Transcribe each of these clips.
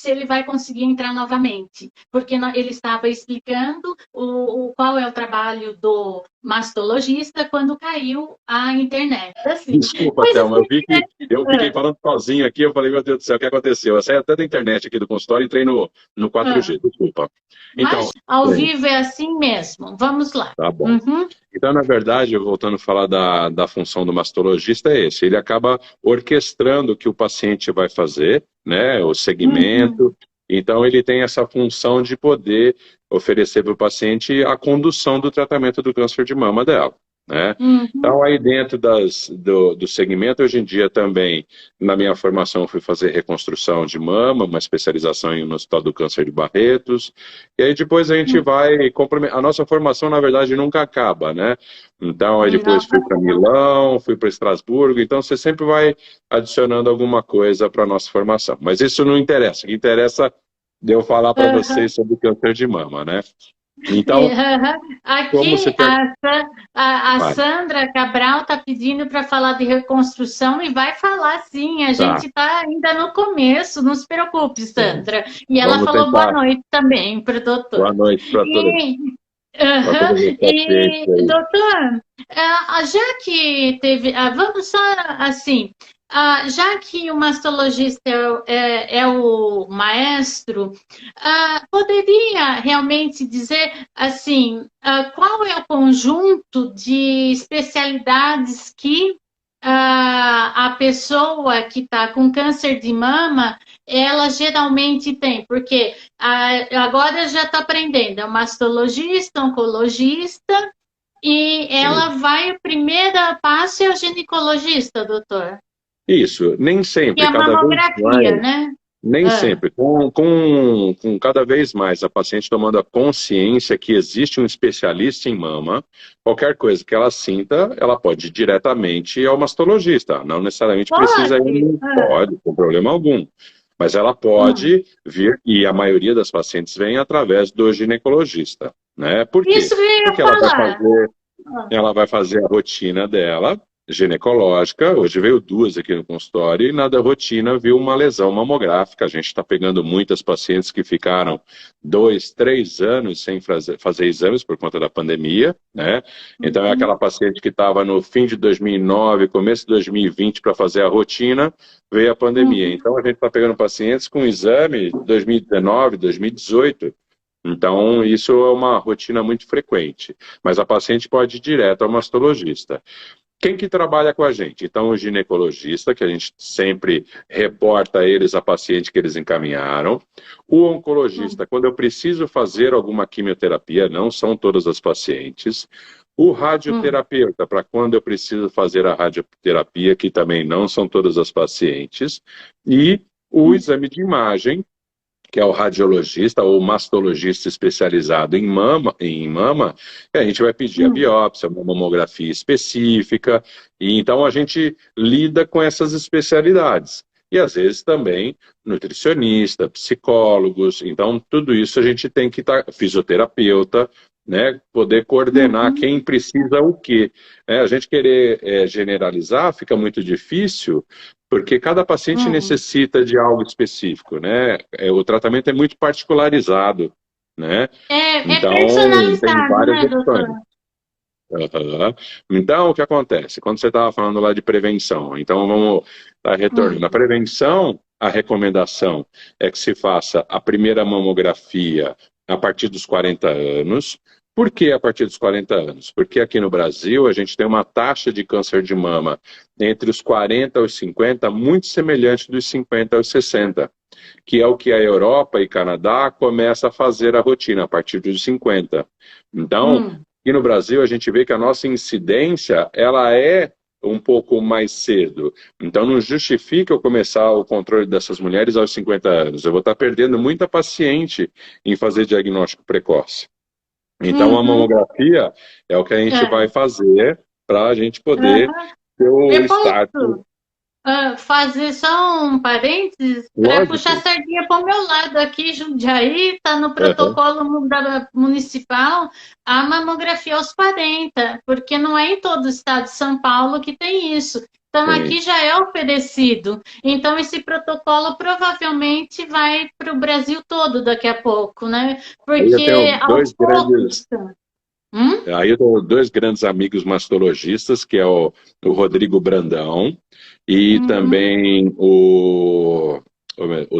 se ele vai conseguir entrar novamente, porque ele estava explicando qual é o trabalho do mastologista quando caiu a internet. Assim, Desculpa, coisas Thelma, eu fiquei que... falando sozinho aqui, eu falei, meu Deus do céu, o que aconteceu? Eu saí até da internet aqui do consultório e entrei no 4G, desculpa. Mas Então, ao bem, vivo é assim mesmo. Vamos lá. tá bom. Uhum, Então, na verdade, voltando a falar da função do mastologista, é esse. Ele acaba orquestrando o que o paciente vai fazer, né? O uhum, segmento. Então, ele tem essa função de poder oferecer para o paciente a condução do tratamento do câncer de mama dela, né? uhum. Então, aí dentro do segmento, hoje em dia também, na minha formação, eu fui fazer reconstrução de mama, uma especialização no Hospital do Câncer de Barretos, e aí depois a gente vai complementar. A nossa formação, na verdade, nunca acaba, né? Então, aí depois fui para Milão, fui para Estrasburgo, então você sempre vai adicionando alguma coisa para a nossa formação. Mas isso não interessa, o que interessa de eu falar para Uhum. vocês sobre câncer de mama, né? Então, Aham. como se Aqui per... a Vai, Sandra Cabral está pedindo para falar de reconstrução e vai falar sim. A tá, gente está ainda no começo, não se preocupe, bom, Sandra. E ela vamos falou boa tentar. noite também para o Boa doutor. noite para todos, E, para aham, todos os pacientes e aí. doutor, já que teve, vamos só assim, já que o mastologista é o maestro, poderia realmente dizer assim, qual é o conjunto de especialidades que a pessoa que está com câncer de mama, ela geralmente tem, porque agora já está aprendendo, é um mastologista, oncologista, e ela vai, o primeiro passo é o ginecologista, doutor, Isso, nem que é sempre, a cada vez mamografia, mais, né? nem Ah, sempre, com cada vez mais a paciente tomando a consciência que existe um especialista em mama, qualquer coisa que ela sinta, ela pode ir diretamente ao mastologista, não necessariamente precisa pode? ir, pode, sem problema algum. Mas ela Hum. pode vir, e a maioria das pacientes vem através do ginecologista, né? Por quê? Isso que eu ia Porque ela vai falar. fazer Ah, ela vai fazer a rotina dela, ginecológica. Hoje veio duas aqui no consultório, e na da rotina viu uma lesão mamográfica. A gente está pegando muitas pacientes que ficaram 2, 3 anos sem fazer exames por conta da pandemia, né? Então é aquela uhum, paciente que estava no fim de 2009, começo de 2020 para fazer a rotina, veio a pandemia. uhum. Então a gente está pegando pacientes com exame 2019, 2018. Então, isso é uma rotina muito frequente, mas a paciente pode ir direto ao mastologista. Quem que trabalha com a gente? Então, o ginecologista, que a gente sempre reporta a eles a paciente que eles encaminharam. O oncologista, quando eu preciso fazer alguma quimioterapia, não são todas as pacientes. O Hum, radioterapeuta, para quando eu preciso fazer a radioterapia, que também não são todas as pacientes. E o hum, exame de imagem, que é o radiologista ou mastologista especializado em mama, e a gente vai pedir a hum. biópsia, uma mamografia específica, e então a gente lida com essas especialidades. E às vezes também nutricionista, psicólogos, então tudo isso a gente tem que estar, fisioterapeuta, né, poder coordenar Uhum, quem precisa o quê. A gente querer generalizar fica muito difícil, porque cada paciente uhum. necessita de algo específico, né? O tratamento é muito particularizado, né? É Então, tem personalizado, várias né, doutor? opções. Aham. Então, o que acontece? Quando você estava falando lá de prevenção, então vamos dar retorno. Na Hum, prevenção, a recomendação é que se faça a primeira mamografia a partir dos 40 anos. Por que a partir dos 40 anos? Porque aqui no Brasil a gente tem uma taxa de câncer de mama entre os 40 aos 50 muito semelhante dos 50 aos 60, que é o que a Europa e Canadá começam a fazer a rotina a partir dos 50. Então, hum. aqui no Brasil, a gente vê que a nossa incidência, ela é um pouco mais cedo. Então, não justifica eu começar o controle dessas mulheres aos 50 anos. Eu vou estar perdendo muita paciente em fazer diagnóstico precoce. Então, a Uhum. mamografia é o que a gente vai É. fazer para a gente poder Aham. ter o Eu start. posso fazer só um parênteses para puxar a Lógico. sardinha para o meu lado aqui, Jundiaí, está no Uhum. protocolo municipal a mamografia aos 40, porque não é em todo o estado de São Paulo que tem isso. Então, sim. aqui já é oferecido. Então, esse protocolo provavelmente vai para o Brasil todo daqui a pouco, né? Aí eu tenho Porque aos dois poucos. grandes Hum? Aí eu tenho dois grandes amigos mastologistas, que é o Rodrigo Brandão e Uhum, também o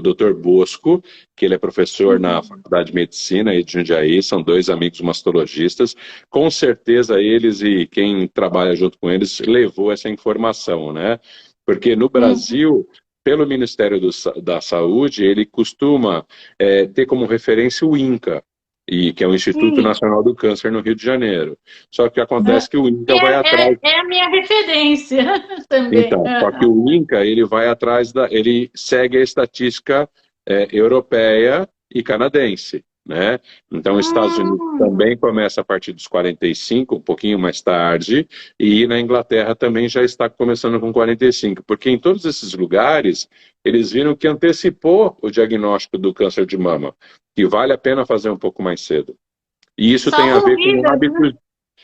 Dr. Bosco, que ele é professor na uhum. Faculdade de Medicina aí de Jundiaí, são dois amigos mastologistas. Com certeza eles e quem trabalha junto com eles levou essa informação, né? Porque no Uhum. Brasil, pelo Ministério da Saúde, ele costuma ter como referência o INCA, que é o Instituto Sim, Nacional do Câncer no Rio de Janeiro. Só que né? acontece que o Que INCA vai atrás. é a minha referência também. Então, só que o INCA ele vai atrás ele segue a estatística europeia e canadense, né? Então, os Estados Unidos Hum. também começa a partir dos 45, um pouquinho mais tarde, e na Inglaterra também já está começando com 45, porque em todos esses lugares eles viram que antecipou o diagnóstico do câncer de mama, que vale a pena fazer um pouco mais cedo. E isso tem a Salvam ver com vidas, né? hábitos,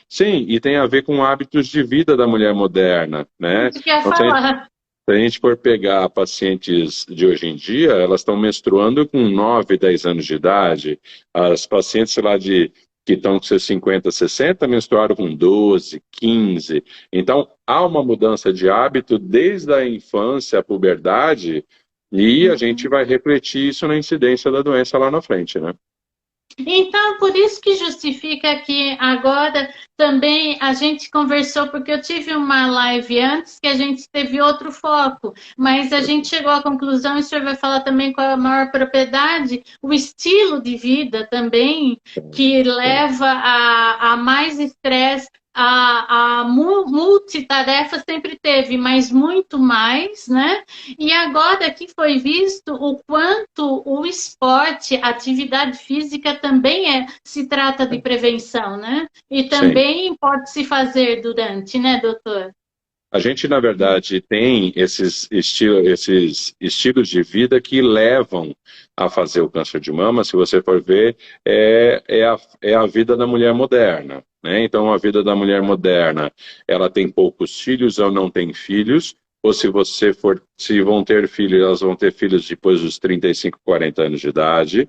sim, e tem a ver com hábitos de vida da mulher moderna, né? Isso que eu ia Então, falar. se a gente for pegar pacientes de hoje em dia, elas estão menstruando com 9, 10 anos de idade. As pacientes, sei lá, que estão com seus 50, 60, menstruaram com 12, 15. Então, há uma mudança de hábito desde a infância à puberdade e a gente Uhum. vai refletir isso na incidência da doença lá na frente, né? Então, por isso que justifica que agora também a gente conversou, porque eu tive uma live antes que a gente teve outro foco, mas a gente chegou à conclusão, e o senhor vai falar também com a maior propriedade, o estilo de vida também, que leva a mais estresse, a multitarefa sempre teve, mas muito mais, né? E agora que foi visto o quanto o esporte, a atividade física também se trata de prevenção, né? E Sim. também pode se fazer durante, né, doutor? A gente, na verdade, tem esses estilos de vida que levam a fazer o câncer de mama, se você for ver, é a vida da mulher moderna, né? Então, a vida da mulher moderna, ela tem poucos filhos ou não tem filhos, ou se vão ter filhos, elas vão ter filhos depois dos 35, 40 anos de idade.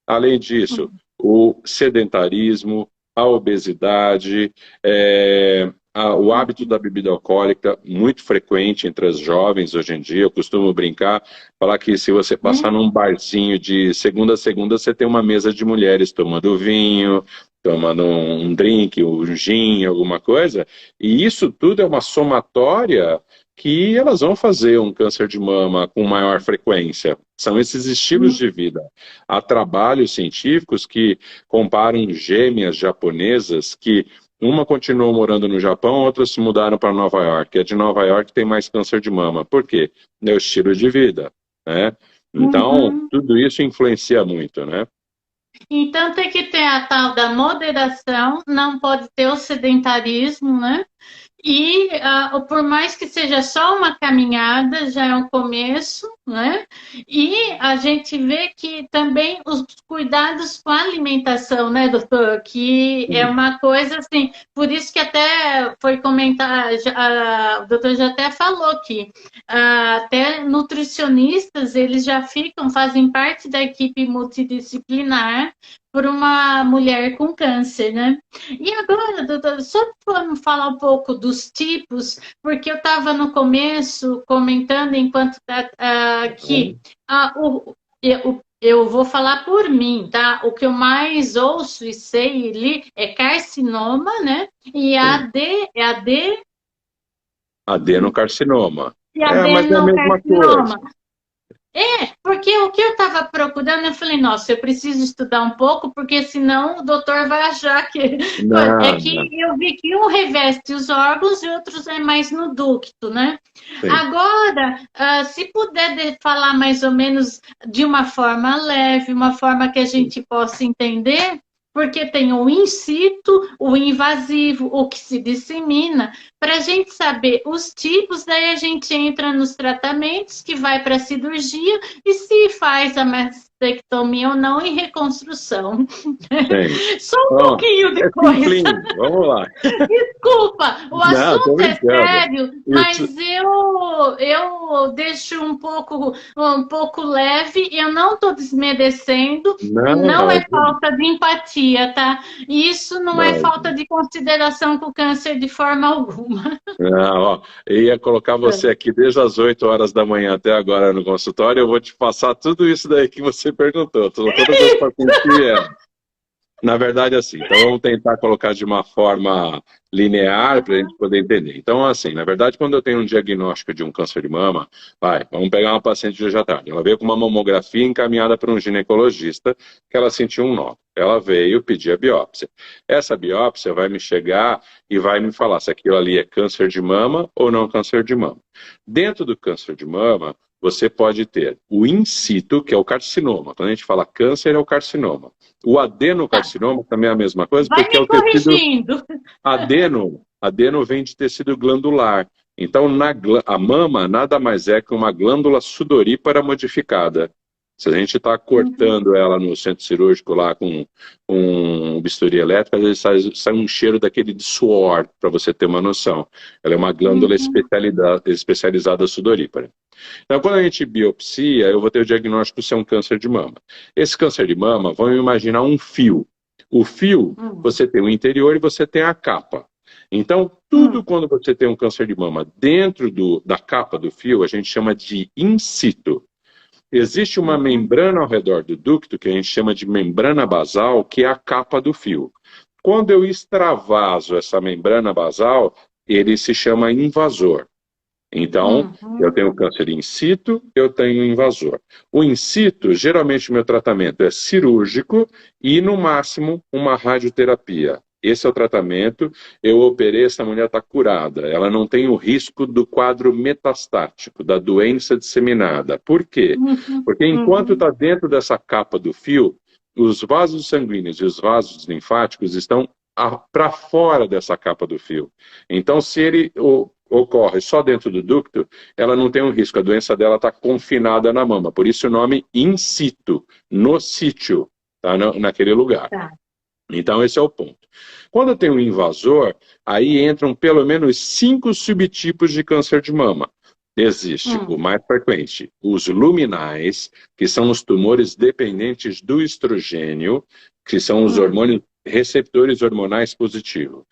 Além disso, o sedentarismo, a obesidade, o hábito da bebida alcoólica, muito frequente entre as jovens hoje em dia. Eu costumo brincar, falar que se você passar num barzinho de segunda a segunda, você tem uma mesa de mulheres tomando vinho, tomando um drink, um gin, alguma coisa, e isso tudo é uma somatória que elas vão fazer um câncer de mama com maior frequência. São esses estilos de vida. Há trabalhos científicos que comparam gêmeas japonesas que uma continuou morando no Japão, outras se mudaram para Nova York. A de Nova York tem mais câncer de mama. Por quê? É o estilo de vida, né? Então, Uhum. tudo isso influencia muito, né? Então tem que ter a tal da moderação, não pode ter o sedentarismo, né? E por mais que seja só uma caminhada, já é um começo, né? E a gente vê que também os cuidados com a alimentação, né, doutor? Que é Sim. uma coisa assim, por isso que até foi comentar, o doutor já até falou que até nutricionistas, eles já ficam, fazem parte da equipe multidisciplinar por uma mulher com câncer, né? E agora, doutor, só para falar um pouco dos tipos, porque eu estava no começo comentando enquanto que eu vou falar por mim, tá? O que eu mais ouço e sei ali é carcinoma, né? E Sim. Adenocarcinoma. E Mas é a mesma coisa. adenocarcinoma. Porque o que eu estava procurando, eu falei, nossa, eu preciso estudar um pouco, porque senão o doutor vai achar que. É Não, não. que eu vi que um reveste os órgãos e outros é mais no ducto, né? Sim. Agora, se puder falar mais ou menos de uma forma leve, uma forma que a gente possa entender, porque tem o in situ, o invasivo, o que se dissemina, para a gente saber os tipos, daí a gente entra nos tratamentos, que vai para a cirurgia, e se faz mastectomia ou não e reconstrução. Tem. Só um pouquinho de coisa. Simplinho. Vamos lá. Desculpa, o Não, tô assunto é brincando. sério, mas eu deixo um pouco leve, eu não estou desmerecendo, e não é falta de empatia, tá? Isso não é falta de consideração com o câncer de forma alguma. Não, ó, eu ia colocar você aqui desde as 8 horas da manhã até agora no consultório, eu vou te passar tudo isso daí que você perguntou. Todas as pacientes vieram. Na verdade, assim, então vamos tentar colocar de uma forma linear para a gente poder entender. Então, assim, na verdade, quando eu tenho um diagnóstico de um câncer de mama, vamos pegar uma paciente de hoje à tarde. Ela veio com uma mamografia encaminhada para um ginecologista, que ela sentiu um nó. Ela veio pedir a biópsia. Essa biópsia vai me chegar e vai me falar se aquilo ali é câncer de mama ou não câncer de mama. Dentro do câncer de mama, você pode ter o in situ, que é o carcinoma. Quando a gente fala câncer, é o carcinoma. O adenocarcinoma também é a mesma coisa, vai porque é o tecido... Adeno vem de tecido glandular. Então, a mama nada mais é que uma glândula sudorípara modificada. Se a gente está cortando ela no centro cirúrgico lá com um bisturi elétrico, às vezes sai um cheiro daquele de suor, para você ter uma noção. Ela é uma glândula especializada sudorípara. Então, quando a gente biopsia, eu vou ter o diagnóstico se é um câncer de mama. Esse câncer de mama, vamos imaginar um fio. O fio, você tem o interior e você tem a capa. Então, tudo quando você tem um câncer de mama dentro da capa do fio, a gente chama de in situ. Existe uma membrana ao redor do ducto, que a gente chama de membrana basal, que é a capa do fio. Quando eu extravaso essa membrana basal, ele se chama invasor. Então, eu tenho câncer in situ, eu tenho invasor. O in situ, geralmente o meu tratamento é cirúrgico e, no máximo, uma radioterapia. Esse é o tratamento, eu operei, essa mulher está curada. Ela não tem o risco do quadro metastático, da doença disseminada. Por quê? Porque enquanto está dentro dessa capa do fio, os vasos sanguíneos e os vasos linfáticos estão para fora dessa capa do fio. Então, se ele ocorre só dentro do ducto, ela não tem um risco, a doença dela está confinada na mama. Por isso o nome in situ, no sítio, tá? Naquele lugar. Tá. Então, esse é o ponto. Quando eu tenho um invasor, aí entram pelo menos 5 subtipos de câncer de mama. Existe o mais frequente, os luminais, que são os tumores dependentes do estrogênio, que são os hormônios receptores hormonais positivos.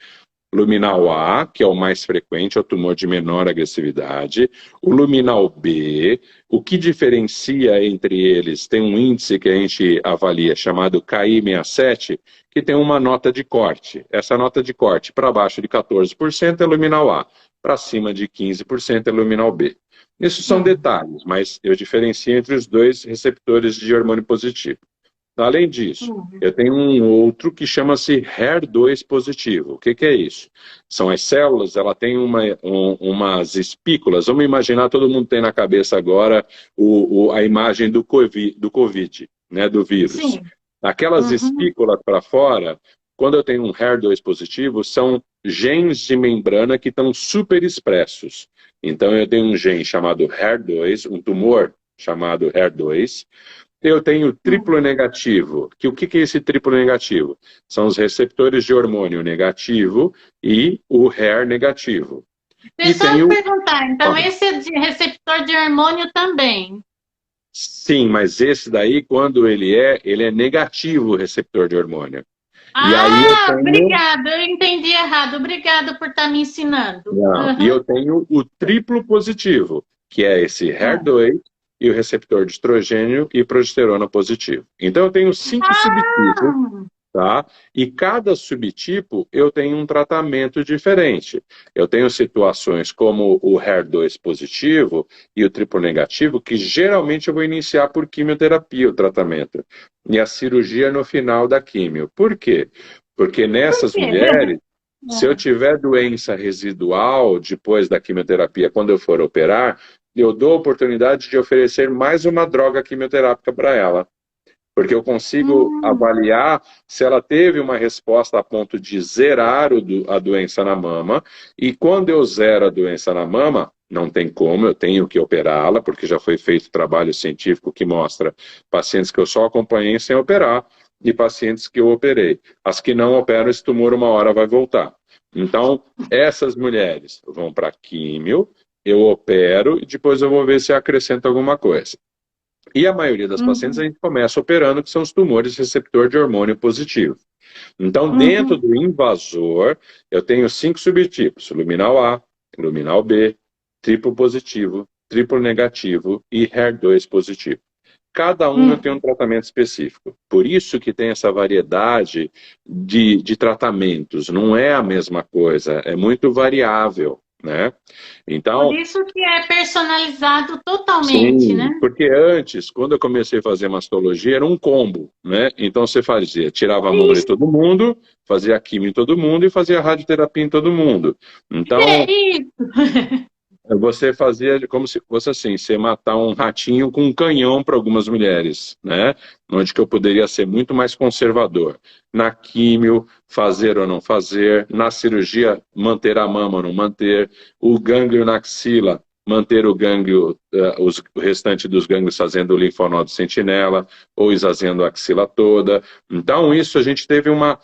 Luminal A, que é o mais frequente, é o tumor de menor agressividade. O luminal B, o que diferencia entre eles, tem um índice que a gente avalia chamado KI67, que tem uma nota de corte. Essa nota de corte para baixo de 14% é luminal A, para cima de 15% é luminal B. Isso são detalhes, mas eu diferencio entre os dois receptores de hormônio positivo. Além disso, eu tenho um outro que chama-se HER2 positivo. O que é isso? São as células, ela tem umas espículas. Vamos imaginar, todo mundo tem na cabeça agora a imagem do COVID, né, do vírus. Sim. Aquelas espículas para fora, quando eu tenho um HER2 positivo, são genes de membrana que estão super expressos. Então, eu tenho um gene chamado HER2, um tumor chamado HER2. Eu tenho triplo negativo. O que é esse triplo negativo? São os receptores de hormônio negativo e o HER negativo. Deixa eu perguntar, então esse é de receptor de hormônio também? Sim, mas esse daí, quando ele é negativo o receptor de hormônio. E aí obrigada, eu entendi errado. Obrigada por estar me ensinando. Não, e eu tenho o triplo positivo, que é esse HER2, e o receptor de estrogênio e progesterona positivo. Então eu tenho 5 subtipos, tá? E cada subtipo eu tenho um tratamento diferente. Eu tenho situações como o HER2 positivo e o triplo negativo, que geralmente eu vou iniciar por quimioterapia o tratamento. E a cirurgia no final da quimio. Por quê? Porque nessas mulheres, se eu tiver doença residual depois da quimioterapia, quando eu for operar, eu dou a oportunidade de oferecer mais uma droga quimioterápica para ela. Porque eu consigo avaliar se ela teve uma resposta a ponto de zerar a doença na mama. E quando eu zero a doença na mama, não tem como, eu tenho que operá-la, porque já foi feito trabalho científico que mostra pacientes que eu só acompanhei sem operar e pacientes que eu operei. As que não operam, esse tumor uma hora vai voltar. Então, essas mulheres vão para químio, eu opero e depois eu vou ver se acrescenta alguma coisa. E a maioria das pacientes a Uhum, gente começa operando, que são os tumores receptor de hormônio positivo. Então, dentro uhum. do invasor, eu tenho 5 subtipos: luminal A, luminal B, triplo positivo, triplo negativo e HER2 positivo. Cada um eu tenho um Uhum. tratamento específico. Por isso que tem essa variedade de tratamentos. Não é a mesma coisa, é muito variável, né? Por Então, isso que é personalizado totalmente, né? sim, porque antes, quando eu comecei a fazer mastologia, era um combo, né? Então você fazia, tirava a É mama de isso, todo mundo, fazia quimio em todo mundo e fazia radioterapia em todo mundo. é Então, isso. você fazia como se fosse assim, você matar um ratinho com um canhão para algumas mulheres, né? Onde que eu poderia ser muito mais conservador. Na químio, fazer ou não fazer, na cirurgia, manter a mama ou não manter, o gânglio na axila, manter o gânglio, o restante dos gânglios fazendo o linfonodo sentinela, ou esvaziando a axila toda. Então, isso a gente teve uma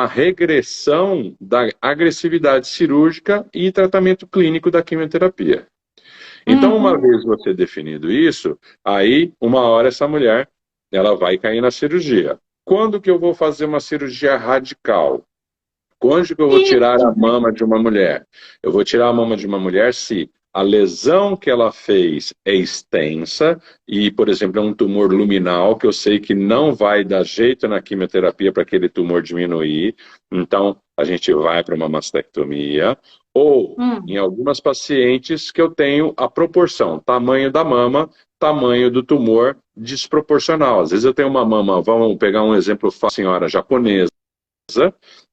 regressão da agressividade cirúrgica e tratamento clínico da quimioterapia. Então, uma Uhum. vez você definido isso, aí, uma hora essa mulher, ela vai cair na cirurgia. Quando que eu vou fazer uma cirurgia radical? Quando que eu vou tirar Isso a mesmo. mama de uma mulher? Eu vou tirar a mama de uma mulher se a lesão que ela fez é extensa e, por exemplo, é um tumor luminal que eu sei que não vai dar jeito na quimioterapia para aquele tumor diminuir. Então, a gente vai para uma mastectomia. Ou, em Hum. algumas pacientes que eu tenho a proporção, tamanho da mama, tamanho do tumor desproporcional. Às vezes eu tenho uma mama, vamos pegar um exemplo fácil, senhora japonesa,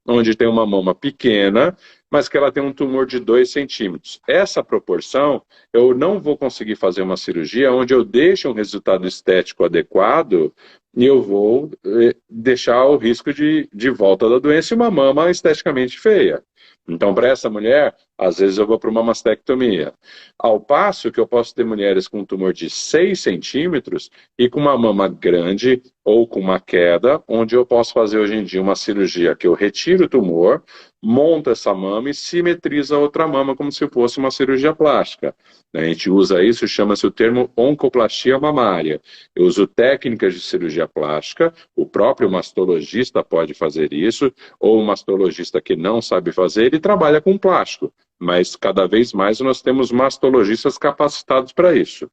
onde tem uma mama pequena, mas que ela tem um tumor de 2 centímetros. Essa proporção, eu não vou conseguir fazer uma cirurgia onde eu deixo um resultado estético adequado e eu vou deixar o risco de volta da doença e uma mama esteticamente feia. Então, para essa mulher, às vezes eu vou para uma mastectomia. Ao passo que eu posso ter mulheres com um tumor de 6 centímetros e com uma mama grande ou com uma queda, onde eu posso fazer hoje em dia uma cirurgia que eu retiro o tumor, monto essa mama e simetriza a outra mama como se fosse uma cirurgia plástica. A gente usa isso, chama-se o termo oncoplastia mamária. Eu uso técnicas de cirurgia plástica, o próprio mastologista pode fazer isso, ou o mastologista que não sabe fazer, ele trabalha com plástico. Mas cada vez mais nós temos mastologistas capacitados para isso.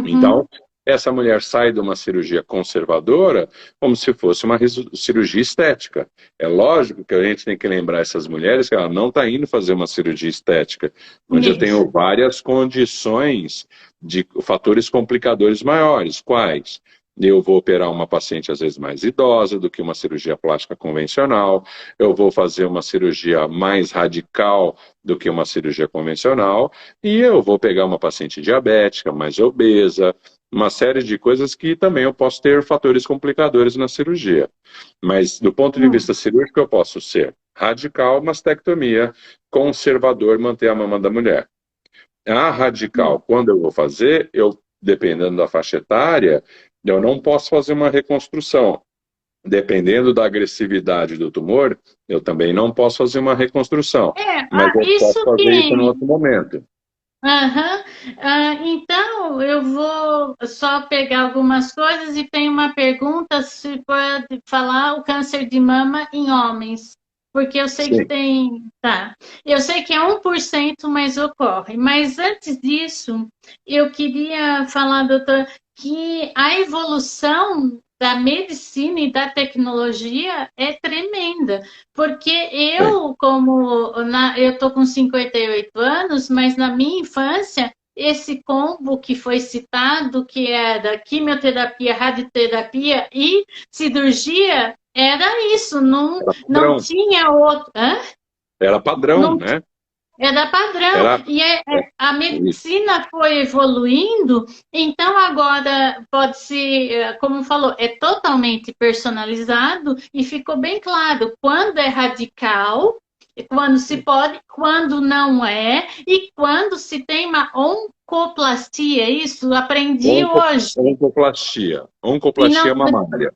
Então, Uhum. essa mulher sai de uma cirurgia conservadora como se fosse uma cirurgia estética. É lógico que a gente tem que lembrar essas mulheres que ela não está indo fazer uma cirurgia estética, onde eu Isso. tenho várias condições de fatores complicadores maiores. Quais? Eu vou operar uma paciente às vezes mais idosa do que uma cirurgia plástica convencional, eu vou fazer uma cirurgia mais radical do que uma cirurgia convencional, e eu vou pegar uma paciente diabética, mais obesa, uma série de coisas que também eu posso ter fatores complicadores na cirurgia. Mas do ponto de vista Hum. cirúrgico, eu posso ser radical, mastectomia, conservador, manter a mama da mulher. A radical, Hum. quando eu vou fazer, eu, dependendo da faixa etária, eu não posso fazer uma reconstrução. Dependendo da agressividade do tumor, eu também não posso fazer uma reconstrução. Mas eu posso Isso fazer isso em que. outro momento. Aham. Então, eu vou só pegar algumas coisas e tem uma pergunta se pode falar o câncer de mama em homens. Porque eu sei que Sim. tem. Tá. Eu sei que é 1%, mas ocorre. Mas antes disso, eu queria falar, doutor, que a evolução da medicina e da tecnologia é tremenda. Porque Sim. eu tô com 58 anos, mas na minha infância, esse combo que foi citado, que era quimioterapia, radioterapia e cirurgia, era isso, não, Era não padrão. tinha outro. Hã? Era padrão, Não né? era padrão. Era. A Isso. medicina foi evoluindo, então agora pode se, como falou, é totalmente personalizado e ficou bem claro quando é radical quando se pode, quando não é, e quando se tem uma oncoplastia, isso aprendi hoje. Oncoplastia. E Oncoplastia não, mamária.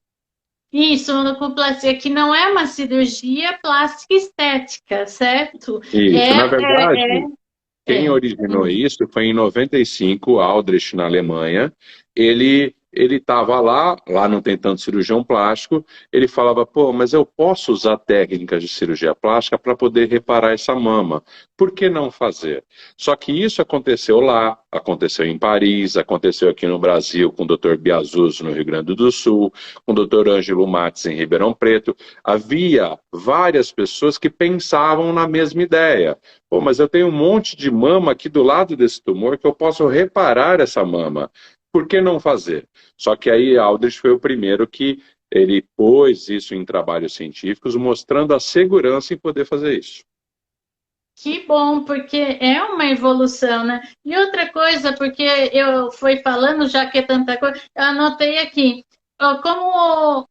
isso, oncoplastia, que não é uma cirurgia plástica estética, certo? Isso, na verdade, É, quem é. originou isso foi em 95, Aldrich, na Alemanha. Ele estava lá não tem tanto cirurgião plástico, ele falava, pô, mas eu posso usar técnicas de cirurgia plástica para poder reparar essa mama. Por que não fazer? Só que isso aconteceu lá, aconteceu em Paris, aconteceu aqui no Brasil com o Dr. Biasus no Rio Grande do Sul, com o Dr. Ângelo Matos em Ribeirão Preto. Havia várias pessoas que pensavam na mesma ideia. Pô, mas eu tenho um monte de mama aqui do lado desse tumor que eu posso reparar essa mama. Por que não fazer? Só que aí Aldrich foi o primeiro que ele pôs isso em trabalhos científicos, mostrando a segurança em poder fazer isso. Que bom, porque é uma evolução, né? E outra coisa, porque eu fui falando, já que é tanta coisa, eu anotei aqui, ó, como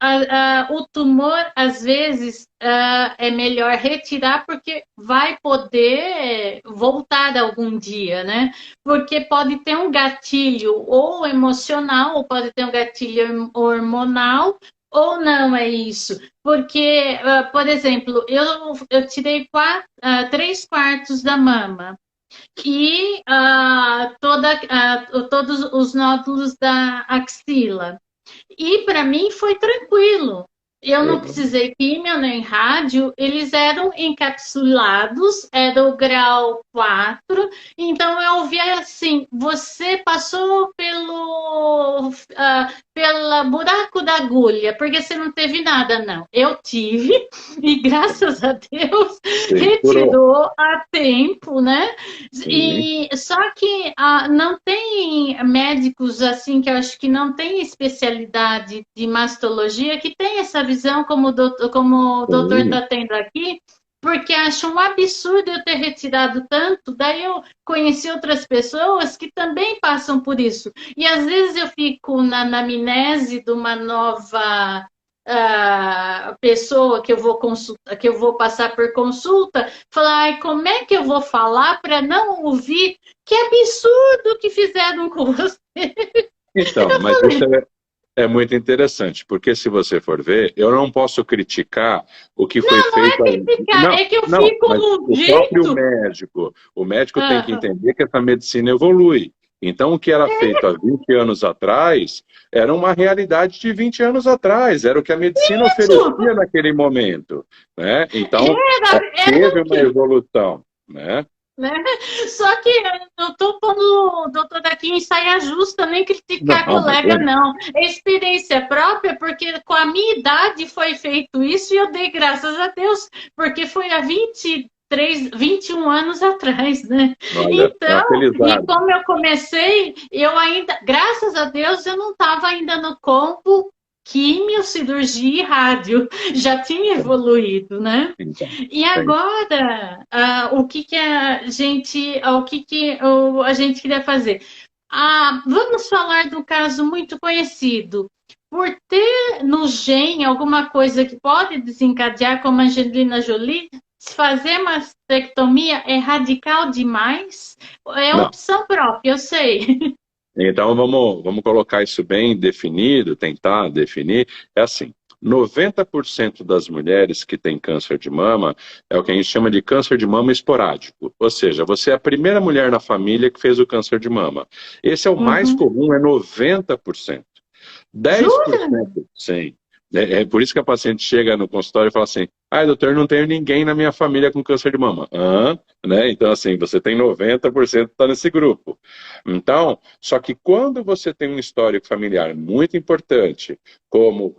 o tumor, às vezes, é melhor retirar, porque vai poder voltar algum dia, né? Porque pode ter um gatilho ou emocional, ou pode ter um gatilho hormonal, ou não é isso. Porque, por exemplo, eu tirei 3/4 da mama e todos os nódulos da axila. E para mim foi tranquilo. Eu não precisei químio nem rádio, eles eram encapsulados, era o grau 4. Então eu ouvi assim: você passou pela buraco da agulha, porque você não teve nada, não. Eu tive, e graças a Deus retirou a tempo, né? E só que não tem médicos assim que eu acho que não tem especialidade de mastologia que tem essa visão como o doutor está tendo aqui, porque acho um absurdo eu ter retirado tanto. Daí eu conheci outras pessoas que também passam por isso. E às vezes eu fico na anamnese de uma nova pessoa que eu vou consultar, que eu vou passar por consulta, falar, ai, como é que eu vou falar para não ouvir que absurdo que fizeram com você? Então, mas isso é muito interessante, porque se você for ver, eu não posso criticar o que foi feito. Não é criticar, Não, é que eu não, fico mas no o jeito. próprio o médico tem que entender que essa medicina evolui. Então, o que era feito há 20 anos atrás era uma realidade de 20 anos atrás, era o que a medicina oferecia naquele momento, né? Então, teve uma evolução, né? Só que eu não estou pondo o doutor aqui em saia justa, nem criticar colega, não. É experiência própria, porque com a minha idade foi feito isso e eu dei graças a Deus, porque foi há 21 anos atrás, né? Olha, então, e como eu comecei, eu ainda, graças a Deus, eu não estava ainda no combo químio, cirurgia e rádio. Já tinha evoluído, né? E agora, o que a gente queria fazer? Vamos falar do caso muito conhecido. Por ter no gene alguma coisa que pode desencadear, como a Angelina Jolie, se fazer mastectomia é radical demais? É opção própria, eu sei. Então vamos colocar isso bem definido, tentar definir. É assim, 90% das mulheres que têm câncer de mama é o que a gente chama de câncer de mama esporádico. Ou seja, você é a primeira mulher na família que fez o câncer de mama. Esse é o mais comum, é 90%. 10%, sim. É por isso que a paciente chega no consultório e fala assim, doutor, não tenho ninguém na minha família com câncer de mama. Né? Então, assim, você tem 90% que está nesse grupo. Então, só que quando você tem um histórico familiar muito importante, como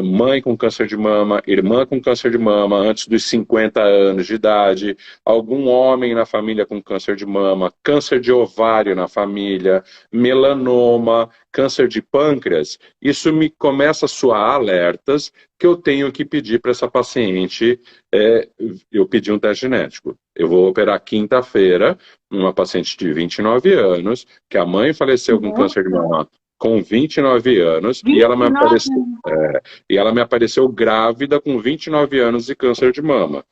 mãe com câncer de mama, irmã com câncer de mama antes dos 50 anos de idade, algum homem na família com câncer de mama, câncer de ovário na família, melanoma, câncer de pâncreas, isso me começa a soar alertas que eu tenho que pedir para essa paciente, eu pedir um teste genético. Eu vou operar quinta-feira uma paciente de 29 anos, que a mãe faleceu com câncer de mama com 29 anos, e ela me 29 apareceu, anos. e ela me apareceu grávida com 29 anos de câncer de mama.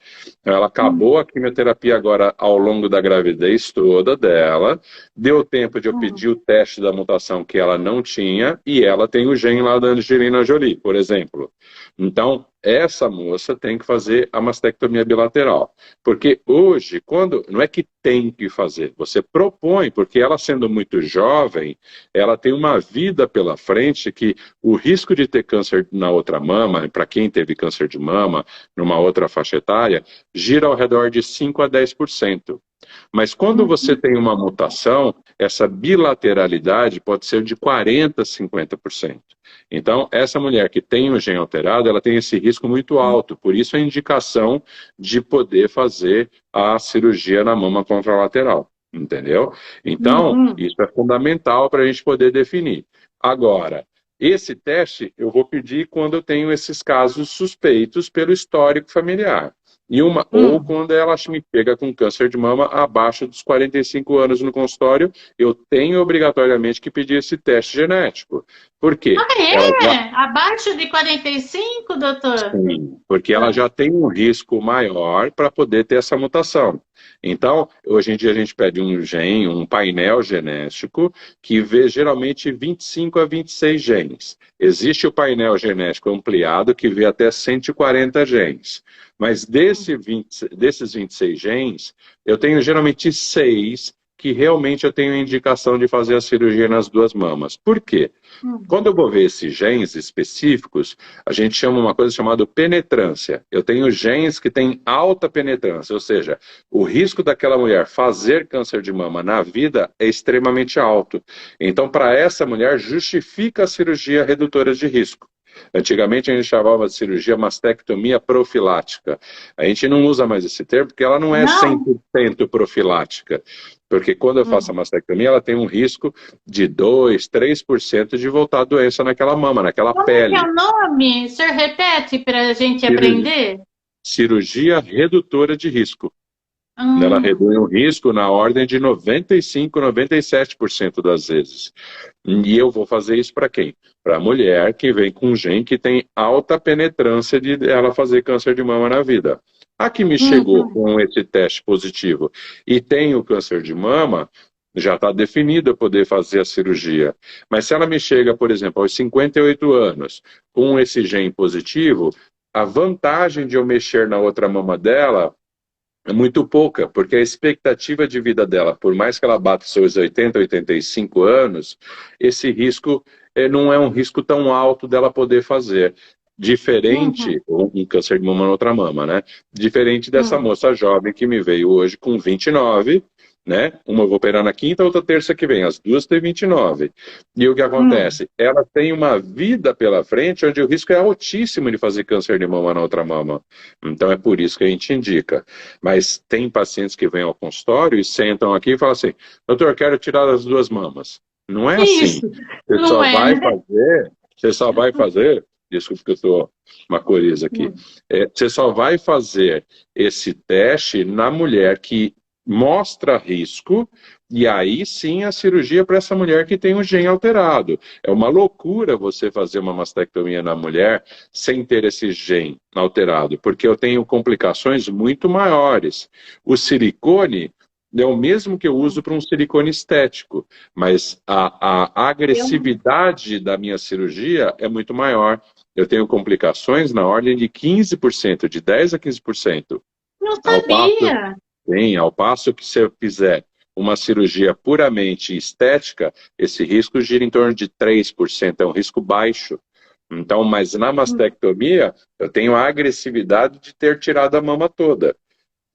Ela acabou a quimioterapia agora ao longo da gravidez toda dela, deu tempo de eu pedir o teste da mutação que ela não tinha, e ela tem o gene lá da Angelina Jolie, por exemplo. Então, essa moça tem que fazer a mastectomia bilateral. Porque hoje, não é que tem que fazer, você propõe, porque ela sendo muito jovem, ela tem uma vida pela frente que o risco de ter câncer na outra mama, para quem teve câncer de mama, numa outra faixa etária, gira ao redor de 5 a 10%. Mas quando você tem uma mutação, essa bilateralidade pode ser de 40% a 50%. Então, essa mulher que tem o gene alterado, ela tem esse risco muito alto. Por isso a indicação de poder fazer a cirurgia na mama contralateral. Entendeu? Então, isso é fundamental para a gente poder definir. Agora, esse teste eu vou pedir quando eu tenho esses casos suspeitos pelo histórico familiar. Ou quando ela me pega com câncer de mama abaixo dos 45 anos no consultório, eu tenho obrigatoriamente que pedir esse teste genético. Por quê? Ah, é? Abaixo de 45, doutor? Sim, porque ela já tem um risco maior para poder ter essa mutação. Então, hoje em dia a gente pede um painel genético, que vê geralmente 25 a 26 genes. Existe o painel genético ampliado, que vê até 140 genes. Mas desses 26 genes, eu tenho geralmente 6 que realmente eu tenho indicação de fazer a cirurgia nas duas mamas. Por quê? Quando eu vou ver esses genes específicos, a gente chama uma coisa chamada penetrância. Eu tenho genes que têm alta penetrância, ou seja, o risco daquela mulher fazer câncer de mama na vida é extremamente alto. Então, para essa mulher, justifica a cirurgia redutora de risco. Antigamente a gente chamava de cirurgia mastectomia profilática. A gente não usa mais esse termo porque ela não é 100% profilática. Porque quando eu faço a mastectomia, ela tem um risco de 2, 3% de voltar a doença naquela mama, naquela pele. Como é o nome? O senhor repete para a gente aprender? Cirurgia redutora de risco. Ela reduz o risco na ordem de 95, 97% das vezes. E eu vou fazer isso para quem? Para a mulher que vem com um gene que tem alta penetrância de ela fazer câncer de mama na vida. A que me chegou com esse teste positivo e tem o câncer de mama, já está definido eu poder fazer a cirurgia. Mas se ela me chega, por exemplo, aos 58 anos, com esse gene positivo, a vantagem de eu mexer na outra mama dela é muito pouca, porque a expectativa de vida dela, por mais que ela bata seus 80, 85 anos, esse risco não é um risco tão alto dela poder fazer. Diferente, um câncer de mama na outra mama, né? Diferente dessa moça jovem que me veio hoje com 29, né? Uma eu vou operar na quinta, outra terça que vem. As duas têm 29. E o que acontece? Ela tem uma vida pela frente onde o risco é altíssimo de fazer câncer de mama na outra mama. Então é por isso que a gente indica. Mas tem pacientes que vêm ao consultório e sentam aqui e falam assim, doutor, quero tirar as duas mamas. Não é assim. Você só vai fazer, desculpa que eu estou uma coriza aqui, você só vai fazer esse teste na mulher que mostra risco, e aí sim a cirurgia para essa mulher que tem o gene alterado. É uma loucura você fazer uma mastectomia na mulher sem ter esse gene alterado, porque eu tenho complicações muito maiores. O silicone é o mesmo que eu uso para um silicone estético, mas a agressividade da minha cirurgia é muito maior. Eu tenho complicações na ordem de 15%, de 10 a 15%. Não sabia! Ao passo que se eu fizer uma cirurgia puramente estética, esse risco gira em torno de 3%, é um risco baixo. Então, mas na mastectomia, eu tenho a agressividade de ter tirado a mama toda.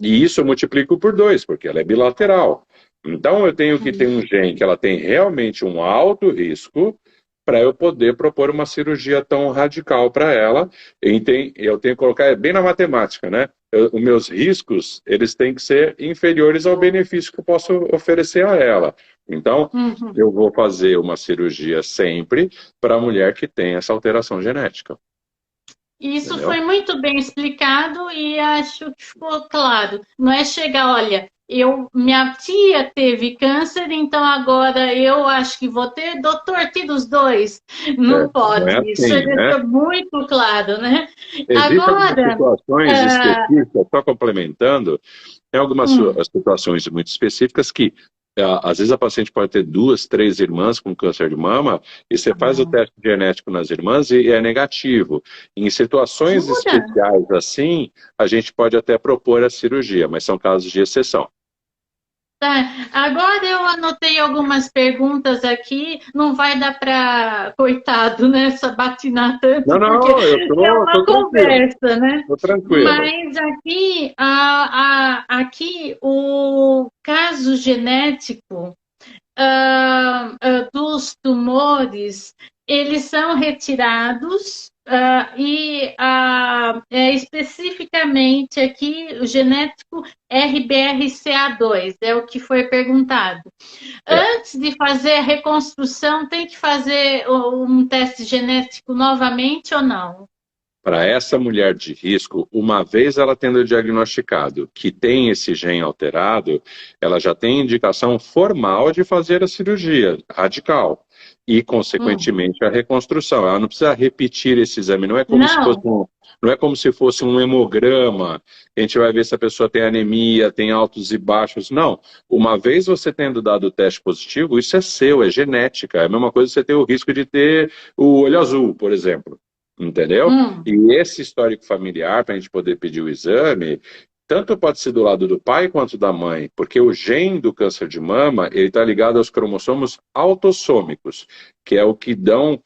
E isso eu multiplico por 2, porque ela é bilateral. Então, eu tenho que ter um gene que ela tem realmente um alto risco para eu poder propor uma cirurgia tão radical para ela. Eu tenho que colocar bem na matemática, né? Os meus riscos, eles têm que ser inferiores ao benefício que eu posso oferecer a ela. Então, eu vou fazer uma cirurgia sempre para a mulher que tem essa alteração genética. Isso entendeu? foi muito bem explicado e acho que ficou claro. Não é chegar, olha, minha tia teve câncer, então agora eu acho que vou ter, doutor, tira os dois. Não Não é pode. Isso assim, né? deixou muito claro, né? Existem algumas Agora, situações ah, específicas, só complementando, tem algumas hum, situações muito específicas que, às vezes, a paciente pode ter duas, três irmãs com câncer de mama, e você faz o teste genético nas irmãs e é negativo. Em situações jura? especiais assim, a gente pode até propor a cirurgia, mas são casos de exceção. Tá. Agora eu anotei algumas perguntas aqui, não vai dar para, coitado, né, sabatinar Não, tanto, porque não, eu é tô uma tranquilo, conversa, né? tô tranquilo. Mas aqui, aqui o caso genético dos tumores, eles são retirados especificamente aqui o genético RBRCA2, é o que foi perguntado. É. Antes de fazer a reconstrução, tem que fazer um teste genético novamente ou não? Para essa mulher de risco, uma vez ela tendo diagnosticado que tem esse gene alterado, ela já tem indicação formal de fazer a cirurgia radical e, Hum. consequentemente, a reconstrução. Ela não precisa repetir esse exame, não é como se fosse Não, não é como se fosse um hemograma, a gente vai ver se a pessoa tem anemia, tem altos e baixos. Não. Uma vez você tendo dado o teste positivo, isso é seu, é genética. É a mesma coisa que você ter o risco de ter o olho azul, por exemplo. Entendeu? hum. E esse histórico familiar, para a gente poder pedir o exame, tanto pode ser do lado do pai quanto da mãe, porque o gene do câncer de mama, ele está ligado aos cromossomos autossômicos, que é o que dão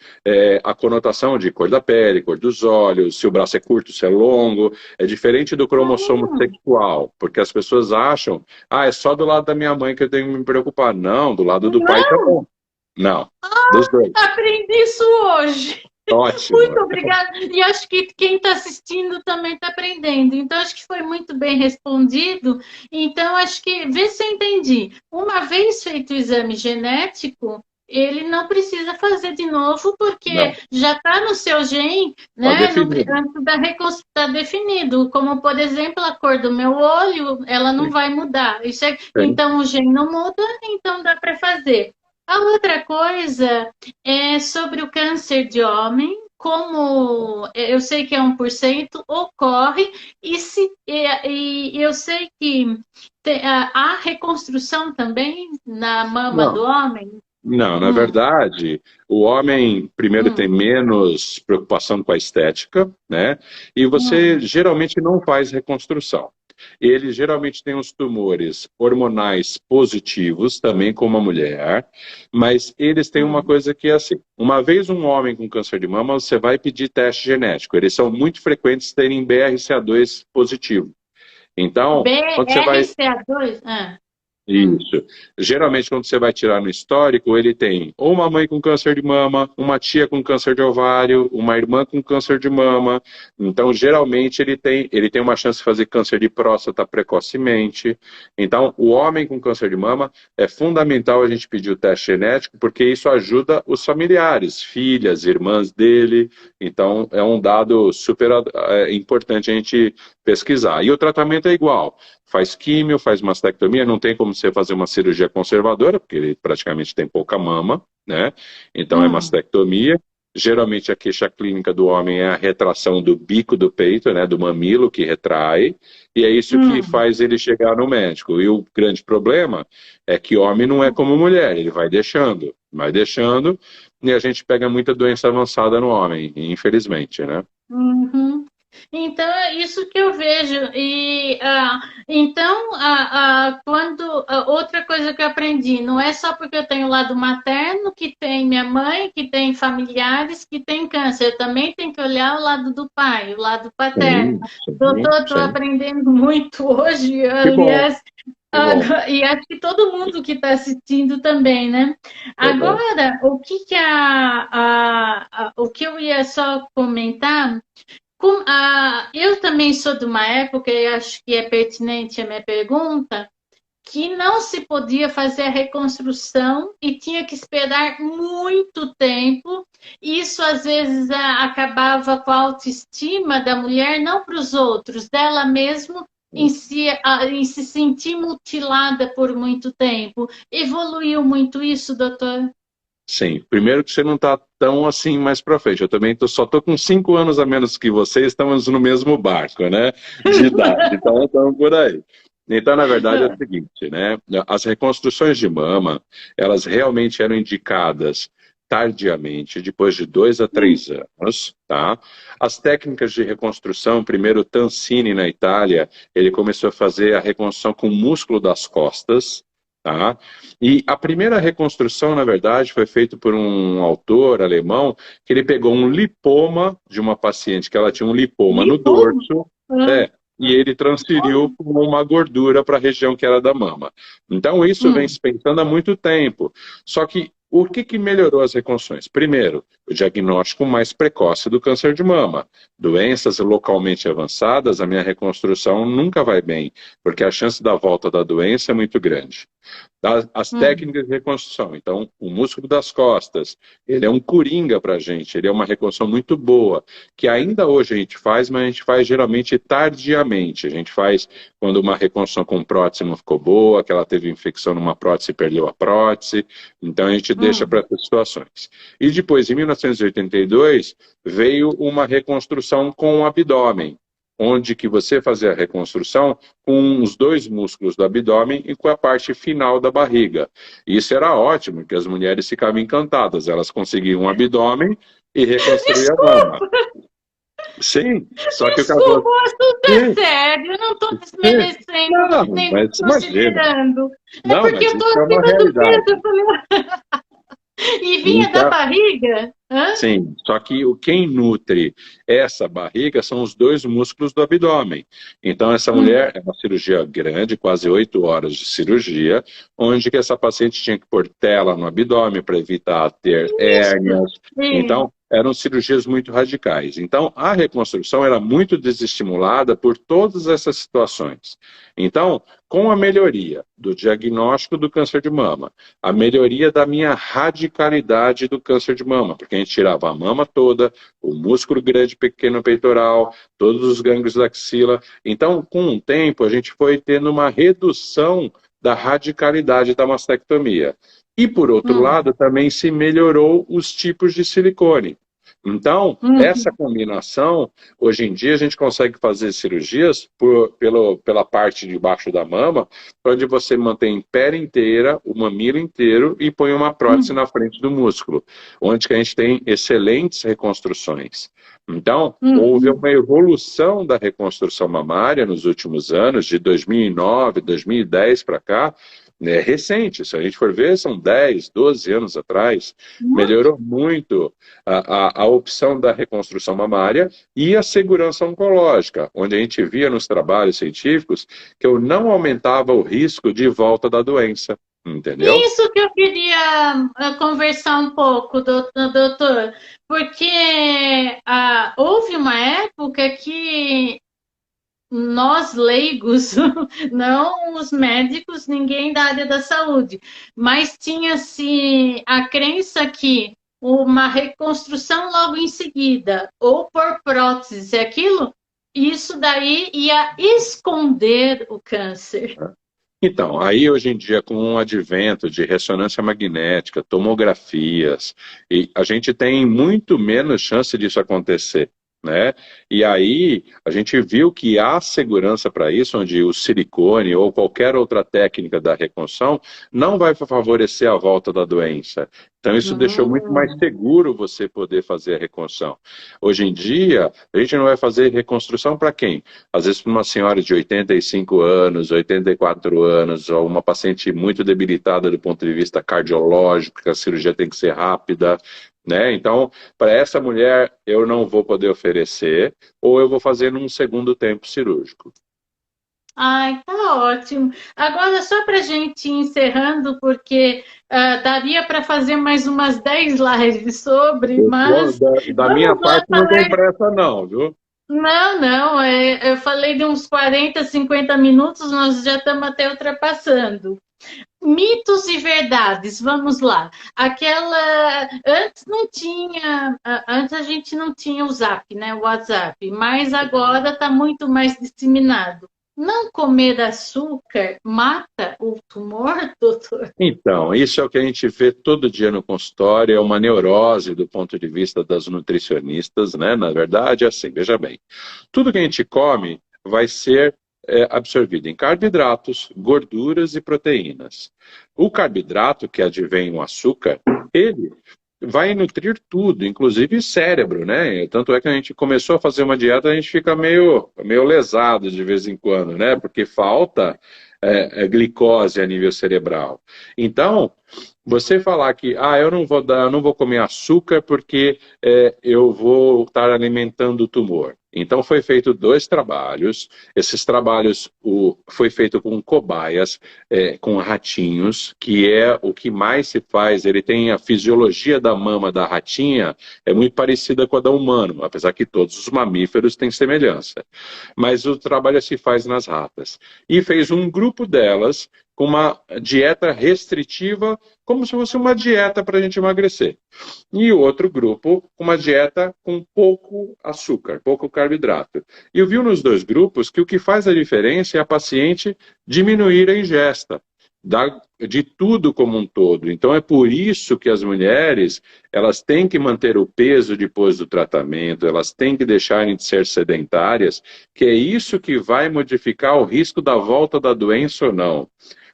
a conotação de cor da pele, cor dos olhos, se o braço é curto, se é longo, é diferente do cromossomo Hum. sexual, porque as pessoas acham, é só do lado da minha mãe que eu tenho que me preocupar. Não, do lado do pai Não, também. Não, dos dois. aprendi isso hoje. Ótimo. Muito obrigada. E acho que quem está assistindo também está aprendendo. Então, acho que foi muito bem respondido. Então, acho que, vê se eu entendi. Uma vez feito o exame genético, ele não precisa fazer de novo, porque Não, já está no seu gene, está né? definido. Antes da reconstrução, está definido. Como, por exemplo, a cor do meu olho, ela não vai mudar. Sim. Então, o gene não muda, então dá para fazer. A outra coisa é sobre o câncer de homem, como eu sei que é 1%, ocorre, e eu sei que há reconstrução também na mama do Não, homem. não, na Hum, verdade, o homem primeiro tem hum, menos preocupação com a estética, né? E você hum, geralmente não faz reconstrução. Ele geralmente tem os tumores hormonais positivos, também como a mulher, mas eles têm uma hum. coisa que é assim: uma vez um homem com câncer de mama, você vai pedir teste genético. Eles são muito frequentes terem BRCA2 positivo. Então, quando você vai BRCA2? Hum, isso. Geralmente, quando você vai tirar no histórico, ele tem ou uma mãe com câncer de mama, uma tia com câncer de ovário, uma irmã com câncer de mama. Então, geralmente, ele tem uma chance de fazer câncer de próstata precocemente. Então, o homem com câncer de mama, é fundamental a gente pedir o teste genético, porque isso ajuda os familiares, filhas, irmãs dele. Então, é um dado super importante a gente pesquisar. E o tratamento é igual: faz químio, faz mastectomia, não tem como você fazer uma cirurgia conservadora, porque ele praticamente tem pouca mama, né? Então é hum, mastectomia. Geralmente a queixa clínica do homem é a retração do bico do peito, né, do mamilo que retrai, e é isso que hum, faz ele chegar no médico. E o grande problema é que homem não é como mulher, ele vai deixando, e a gente pega muita doença avançada no homem, infelizmente, né? uhum. Então, é isso que eu vejo. E então, outra coisa que eu aprendi, não é só porque eu tenho o lado materno, que tem minha mãe, que tem familiares que têm câncer, eu também tenho que olhar o lado do pai, o lado paterno. Sim, sim, Doutor, estou sim. aprendendo muito hoje, Que bom, aliás, que bom, e acho que todo mundo que está assistindo também, né? tá bom. Agora, o que eu ia só comentar. Eu também sou de uma época, e acho que é pertinente a minha pergunta, que não se podia fazer a reconstrução e tinha que esperar muito tempo. Isso às vezes acabava com a autoestima da mulher, não para os outros, dela mesmo em se sentir mutilada por muito tempo. Evoluiu muito isso, doutor? Sim, primeiro que você não está tão assim mais para frente. Eu também só estou com 5 anos a menos que você, estamos no mesmo barco, né? De idade, então estamos por aí. Então, na verdade, é o seguinte, né? As reconstruções de mama, elas realmente eram indicadas tardiamente, depois de 2 a 3 anos, tá? As técnicas de reconstrução, primeiro o Tansini na Itália, ele começou a fazer a reconstrução com o músculo das costas, tá? E a primeira reconstrução, na verdade, foi feita por um autor alemão, que ele pegou um lipoma de uma paciente, que ela tinha um lipoma no dorso, e ele transferiu como uma gordura para a região que era da mama. Então, isso vem se pensando há muito tempo. Só que o que melhorou as reconstruções? Primeiro, o diagnóstico mais precoce do câncer de mama. Doenças localmente avançadas, a minha reconstrução nunca vai bem, porque a chance da volta da doença é muito grande. As técnicas de reconstrução, então, o músculo das costas, ele é um coringa para a gente, ele é uma reconstrução muito boa, que ainda hoje a gente faz, mas a gente faz geralmente tardiamente. A gente faz quando uma reconstrução com prótese não ficou boa, que ela teve infecção numa prótese e perdeu a prótese, então a gente deixa para essas situações. E depois, em 1982, veio uma reconstrução com o abdômen, onde que você fazia a reconstrução com os 2 músculos do abdômen e com a parte final da barriga. Isso era ótimo, porque as mulheres ficavam encantadas, elas conseguiam um abdômen e reconstruíam a mama. Sim, só que Desculpa, o o assunto é sério, eu não estou desmerecendo, não, nem mas imagina. considerando. É Não, porque mas eu estou isso é uma acima do realidade. peso, eu falei, e vinha da Então, barriga? Hã? sim, só que quem nutre essa barriga são os 2 músculos do abdômen. Então, essa mulher é uma cirurgia grande, quase 8 horas de cirurgia, onde que essa paciente tinha que pôr tela no abdômen para evitar ter hérnias. Então, eram cirurgias muito radicais. Então, a reconstrução era muito desestimulada por todas essas situações. Então, com a melhoria do diagnóstico do câncer de mama, a melhoria da minha radicalidade do câncer de mama, porque a gente tirava a mama toda, o músculo grande, pequeno peitoral, todos os gânglios da axila. Então, com o tempo, a gente foi tendo uma redução da radicalidade da mastectomia. E, por outro lado, também se melhorou os tipos de silicone. Então, essa combinação, hoje em dia a gente consegue fazer cirurgias pela parte de baixo da mama, onde você mantém pera inteira, o mamilo inteiro e põe uma prótese na frente do músculo, onde que a gente tem excelentes reconstruções. Então, houve uma evolução da reconstrução mamária nos últimos anos, de 2009, 2010 para cá, é recente, se a gente for ver, são 10, 12 anos atrás, melhorou muito a opção da reconstrução mamária e a segurança oncológica, onde a gente via nos trabalhos científicos que eu não aumentava o risco de volta da doença, entendeu? Isso que eu queria conversar um pouco, doutor, porque houve uma época que nós leigos, não os médicos, ninguém da área da saúde, mas tinha-se a crença que uma reconstrução logo em seguida, ou por prótese, aquilo, isso daí ia esconder o câncer. Então, aí hoje em dia, com o advento de ressonância magnética, tomografias, e a gente tem muito menos chance disso acontecer, né? E aí a gente viu que há segurança para isso, onde o silicone ou qualquer outra técnica da reconstrução não vai favorecer a volta da doença. Então isso deixou muito mais seguro você poder fazer a reconstrução. Hoje em dia, a gente não vai fazer reconstrução para quem? Às vezes para uma senhora de 85 anos, 84 anos, ou uma paciente muito debilitada do ponto de vista cardiológico, que a cirurgia tem que ser rápida, né? Então, para essa mulher, eu não vou poder oferecer, ou eu vou fazer num segundo tempo cirúrgico. Ai, tá ótimo. Agora, só para a gente ir encerrando, porque daria para fazer mais umas 10 lives sobre, mas... Da minha parte não tem pressa não, viu? Não, não, eu falei de uns 40, 50 minutos, nós já estamos até ultrapassando. Mitos e verdades, vamos lá. Aquela. Antes não tinha. Antes a gente não tinha o Zap, né? O WhatsApp, mas agora está muito mais disseminado. Não comer açúcar mata o tumor, doutor? Então, isso é o que a gente vê todo dia no consultório, é uma neurose do ponto de vista das nutricionistas, né? Na verdade, é assim, veja bem, tudo que a gente come vai ser absorvido em carboidratos, gorduras e proteínas. O carboidrato, que advém o açúcar, ele vai nutrir tudo, inclusive cérebro, né? Tanto é que a gente começou a fazer uma dieta, a gente fica meio lesado de vez em quando, né? Porque falta glicose a nível cerebral. Então, você falar que eu não vou comer açúcar porque eu vou estar alimentando o tumor. Então foi feito 2 trabalhos. Esses trabalhos foi feito com cobaias, com ratinhos, que é o que mais se faz. Ele tem a fisiologia da mama da ratinha, é muito parecida com a da humano, apesar que todos os mamíferos têm semelhança. Mas o trabalho se faz nas ratas. E fez um grupo delas com uma dieta restritiva, como se fosse uma dieta para a gente emagrecer. E o outro grupo com uma dieta com pouco açúcar, pouco carboidrato. E eu vi nos 2 grupos que o que faz a diferença é a paciente diminuir a ingesta de tudo como um todo. Então é por isso que as mulheres elas têm que manter o peso depois do tratamento, elas têm que deixarem de ser sedentárias, que é isso que vai modificar o risco da volta da doença ou não.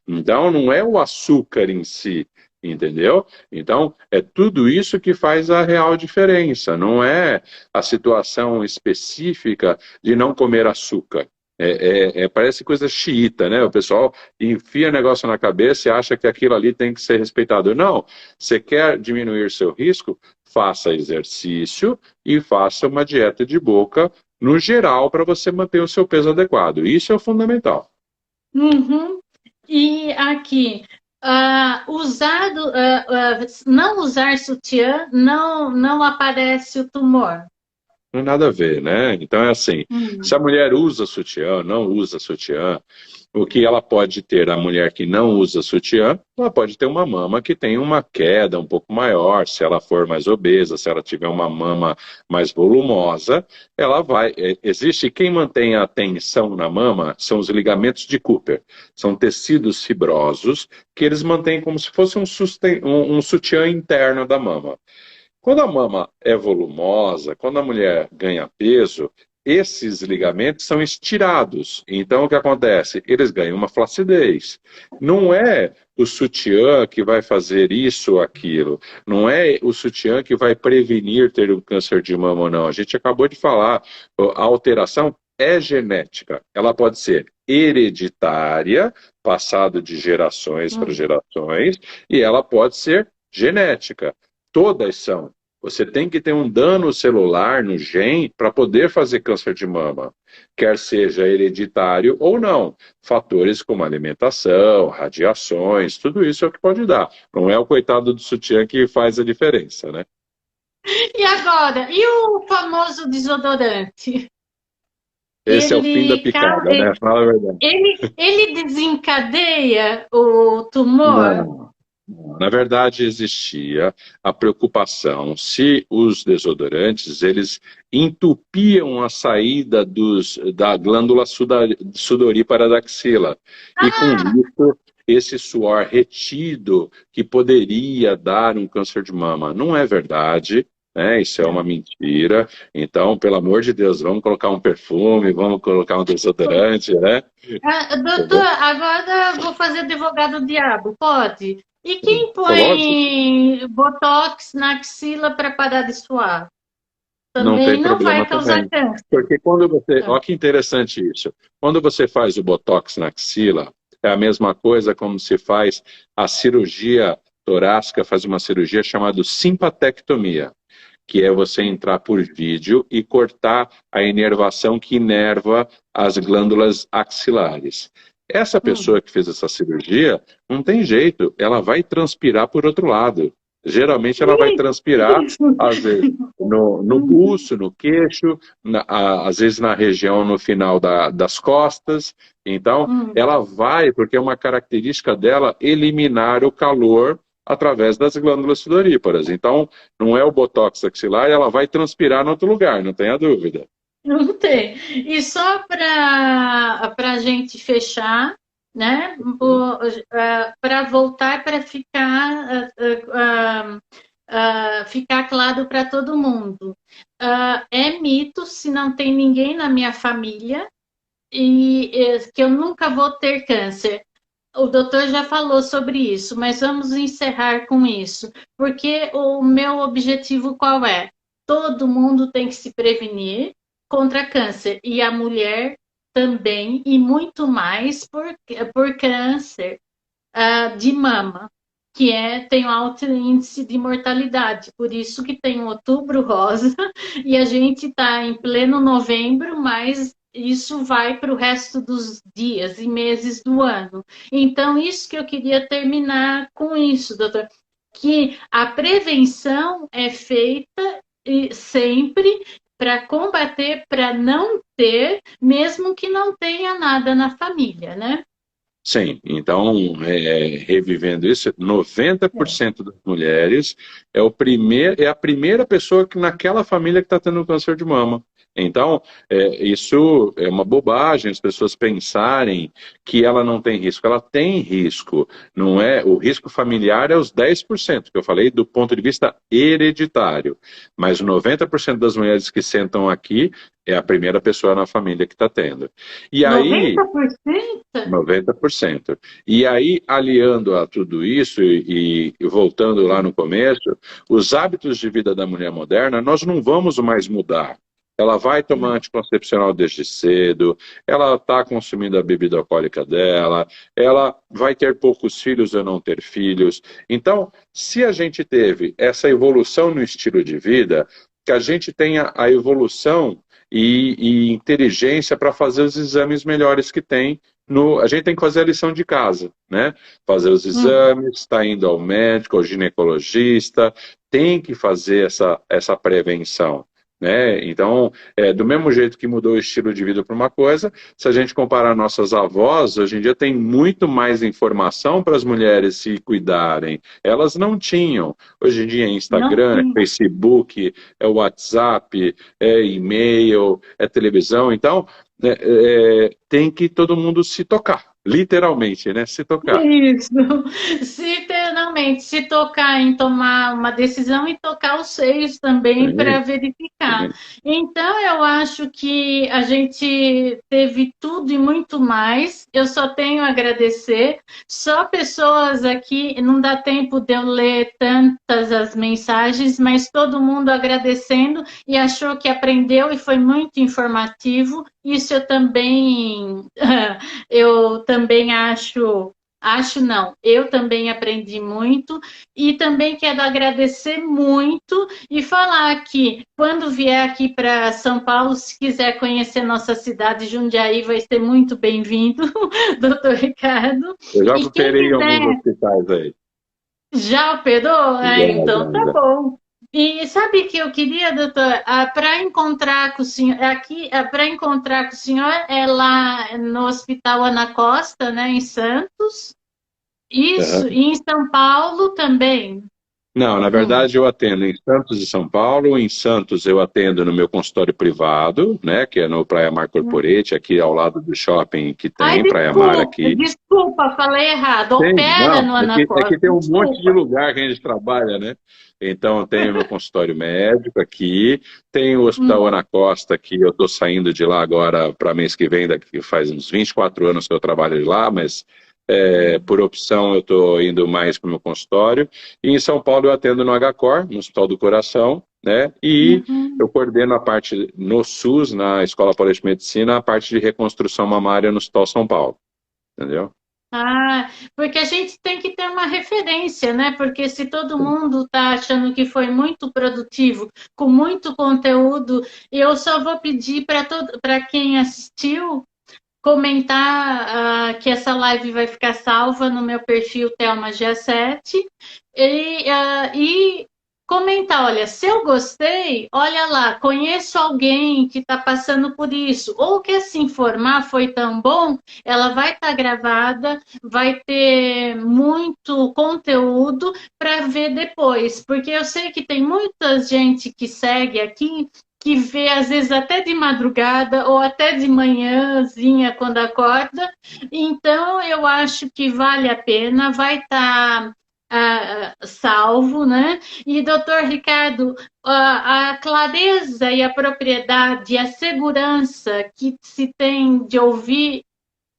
Então, não é o açúcar em si, entendeu? Então, é tudo isso que faz a real diferença, não é a situação específica de não comer açúcar. Parece coisa xiita, né? O pessoal enfia negócio na cabeça e acha que aquilo ali tem que ser respeitado. Não, você quer diminuir seu risco? Faça exercício e faça uma dieta de boca, no geral, para você manter o seu peso adequado. Isso é o fundamental. Uhum. E aqui, não usar sutiã não aparece o tumor. Não tem nada a ver, né? Então é assim, se a Hum. mulher usa sutiã, não usa sutiã, o que ela pode ter, a mulher que não usa sutiã, ela pode ter uma mama que tem uma queda um pouco maior, se ela for mais obesa, se ela tiver uma mama mais volumosa, ela vai. Existe quem mantém a tensão na mama, são os ligamentos de Cooper, são tecidos fibrosos que eles mantêm como se fosse um sutiã interno da mama. Quando a mama é volumosa, quando a mulher ganha peso, esses ligamentos são estirados. Então, o que acontece? Eles ganham uma flacidez. Não é o sutiã que vai fazer isso ou aquilo. Não é o sutiã que vai prevenir ter um câncer de mama ou não. A gente acabou de falar, a alteração é genética. Ela pode ser hereditária, passado de gerações para Hum. gerações, e ela pode ser genética. Todas são. Você tem que ter um dano celular no gene para poder fazer câncer de mama, quer seja hereditário ou não. Fatores como alimentação, radiações, tudo isso é o que pode dar. Não é o coitado do sutiã que faz a diferença, né? E agora, e o famoso desodorante? Esse é o fim da Ele, picada, né? Fala a verdade. ele desencadeia o tumor? Não. Na verdade, existia a preocupação se os desodorantes eles entupiam a saída da glândula sudorípara da axila. E com Ah, isso, esse suor retido que poderia dar um câncer de mama. Não é verdade, né? Isso é uma mentira. Então, pelo amor de Deus, vamos colocar um perfume, vamos colocar um desodorante, né? doutor, agora eu vou fazer advogado do diabo, pode? E quem Lógico, põe botox na axila para parar de suar? não Também tem não vai problema causar também. câncer. Porque quando você. Ah, Olha que interessante isso. Quando você faz o botox na axila, é a mesma coisa como se faz a cirurgia torácica, faz uma cirurgia chamada simpatectomia, que é você entrar por vídeo e cortar a inervação que inerva as glândulas axilares. Essa hum. pessoa que fez essa cirurgia, não tem jeito, ela vai transpirar por outro lado. Geralmente ela vai transpirar, às vezes, no buço, no queixo, às vezes na região no final das costas. Então, Hum. ela vai, porque é uma característica dela, eliminar o calor através das glândulas sudoríparas. Então, não é o botox axilar, ela vai transpirar em outro lugar, não tenha dúvida. Não tem. E só para a gente fechar, né? Para voltar para ficar ficar claro para todo mundo. É mito se não tem ninguém na minha família que eu nunca vou ter câncer. O doutor já falou sobre isso, mas vamos encerrar com isso, porque o meu objetivo qual é? Todo mundo tem que se prevenir contra câncer, e a mulher também, e muito mais por câncer de mama, tem um alto índice de mortalidade, por isso que tem o outubro rosa, e a gente está em pleno novembro, mas isso vai para o resto dos dias e meses do ano. Então, isso que eu queria terminar com isso, doutor, que a prevenção é feita sempre para combater, para não ter, mesmo que não tenha nada na família, né? Sim, então, revivendo isso, 90% das mulheres é a primeira pessoa que naquela família que está tendo câncer de mama. Então, isso é uma bobagem as pessoas pensarem que ela não tem risco. Ela tem risco, não é? O risco familiar é os 10% que eu falei do ponto de vista hereditário. Mas 90% das mulheres que sentam aqui é a primeira pessoa na família que está tendo. E aí, 90%? 90%. E aí, aliando a tudo isso e voltando lá no começo, os hábitos de vida da mulher moderna, nós não vamos mais mudar. Ela vai tomar anticoncepcional desde cedo, ela está consumindo a bebida alcoólica dela, ela vai ter poucos filhos ou não ter filhos. Então, se a gente teve essa evolução no estilo de vida, que a gente tenha a evolução e inteligência para fazer os exames melhores que tem. A gente tem que fazer a lição de casa, né? Fazer os exames, está indo ao médico, ao ginecologista, tem que fazer essa prevenção. Né? Então, do mesmo jeito que mudou o estilo de vida para uma coisa, se a gente comparar nossas avós, hoje em dia tem muito mais informação para as mulheres se cuidarem. Elas não tinham. Hoje em dia é Instagram, é Facebook, é WhatsApp, é e-mail, é televisão. Então, tem que todo mundo se tocar. Literalmente, né? Se tocar. Isso, literalmente, se tocar em tomar uma decisão e tocar os seios também para verificar. Então, eu acho que a gente teve tudo e muito mais. Eu só tenho a agradecer. Só pessoas aqui, não dá tempo de eu ler tantas as mensagens, mas todo mundo agradecendo e achou que aprendeu e foi muito informativo. Isso eu também acho não, eu também aprendi muito e também quero agradecer muito e falar que quando vier aqui para São Paulo, se quiser conhecer nossa cidade, Jundiaí, vai ser muito bem-vindo, doutor Ricardo. Eu já operei em alguns hospitais aí. Já operou? Então tá bom. E sabe que eu queria, doutor, para encontrar com o senhor aqui, para encontrar com o senhor é lá no Hospital Ana Costa, né, em Santos. Isso, e em São Paulo também. Não, na verdade eu atendo em Santos e São Paulo. Em Santos eu atendo no meu consultório privado, né, que é no Praia Mar Corporate, aqui ao lado do shopping que tem, Praia Mar aqui. Desculpa, falei errado. Opera no Ana Costa. É que tem um monte de lugar que a gente trabalha, né? Então tem o meu consultório médico aqui, tem o Hospital Ana Costa, que eu estou saindo de lá agora para mês que vem, daqui faz uns 24 anos que eu trabalho de lá, mas por opção eu estou indo mais para o meu consultório. E em São Paulo eu atendo no HCOR, no Hospital do Coração, né? E eu coordeno a parte no SUS, na Escola Paulista de Medicina, a parte de reconstrução mamária no Hospital São Paulo, entendeu? Porque a gente tem que ter uma referência, né? Porque se todo mundo está achando que foi muito produtivo, com muito conteúdo, eu só vou pedir para quem assistiu comentar que essa live vai ficar salva no meu perfil Thelma G7 e comentar, olha, se eu gostei, olha lá, conheço alguém que está passando por isso, ou quer se informar, foi tão bom, ela vai estar gravada, vai ter muito conteúdo para ver depois, porque eu sei que tem muita gente que segue aqui, que vê às vezes até de madrugada ou até de manhãzinha quando acorda, então eu acho que vale a pena, vai estar salvo, né? E, doutor Ricardo, a clareza e a propriedade, a segurança que se tem de ouvir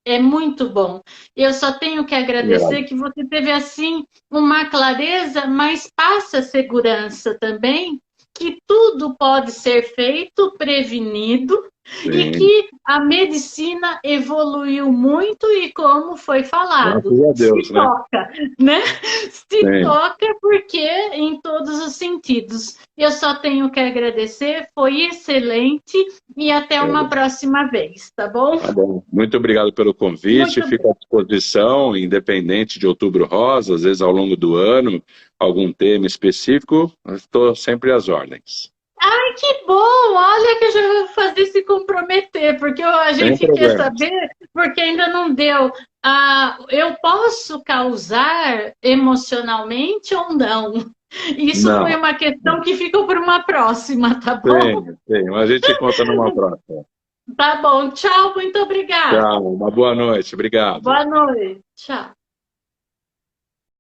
é muito bom. Eu só tenho que agradecer que você teve, assim, uma clareza, mas passa segurança também, que tudo pode ser feito, prevenido, e que a medicina evoluiu muito e, como foi falado, Graças a Deus, se né? toca, né? Se toca porque em todos os sentidos. Eu só tenho que agradecer, foi excelente e até uma próxima vez, tá bom? Tá bom. Muito obrigado pelo convite, fico à disposição, independente de Outubro Rosa, às vezes ao longo do ano, algum tema específico, estou sempre às ordens. Ai, que bom! Olha que eu já vou fazer se comprometer, porque a gente quer saber, porque ainda não deu. Eu posso causar emocionalmente ou não? Isso não. Foi uma questão que ficou para uma próxima, tá bom? Tem. A gente conta numa próxima. Tá bom. Tchau, muito obrigada. Tchau, uma boa noite. Obrigado. Boa noite. Tchau.